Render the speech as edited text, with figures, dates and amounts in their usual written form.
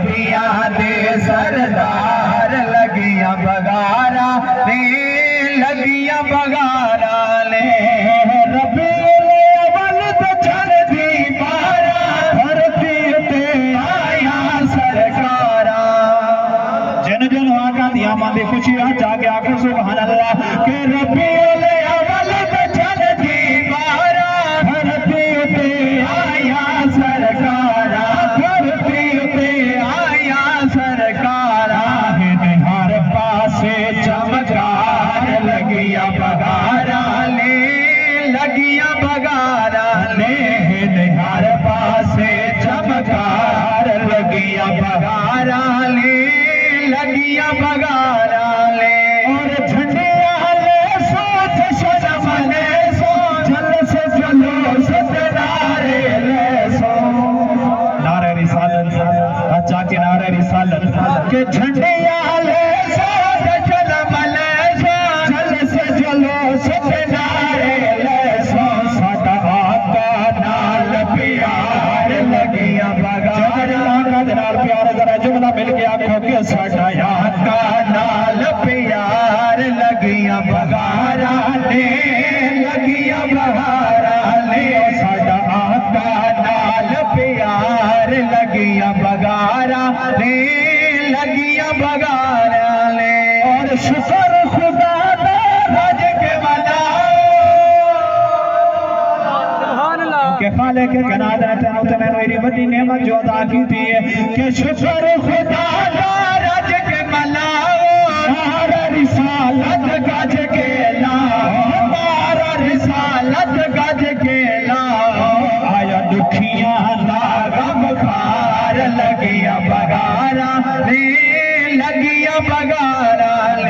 نبیاں دے سردار لگیاں بغارا نے لگیاں بغارا نے ربیع الاول تے چل دی بارا دھرتی تے آیا سرکارا جن جن آقا دی آمد خوشی جا کے آکھو سبحان اللہ کہ ربیع الاول تے چل دی بارا دھرتی تے آیا سرکارا دھرتی تے آیا سرکارا ہر پاسے چمکار لگیا بغارا لے لگیا بغارا لے ہر پاسے چمکار لگیا بغارا لے لگیا بغارا لے اور جھنڈیاں لے سوچ شرم لے سو جل سے جلو ست نعرے لے سو نعرہ رسالت اچھا کہ نعرہ رسالت کہ جھنڈیاں لے سوچ شرم لے سو جل سے جلو ست نعرے لے سو ساڈا آقا نال پیار لگیا بغارا آقا نال پیار ذرا جملہ مل کے آکھو کہ ساڈا آقا نال پیار لگیا بغارا لے لگیا بغارا لے ساڈا آقا نال پیار لگیا بغارا لے لگیا بغارا لے اور شکر خدا دا رج کے کہ خالق کائنات نے تینوں تے مینوں ایڈی وڈی نعمت جو عطا کیتی ہے کہ شکر خدا دا رج کے ملاؤ نعرہ رسالت گج کے لاؤ نعرہ رسالت گج کے لاؤ آیا دکھیاں دا غم خار لگیا بغارا لے لگیا بغارا لے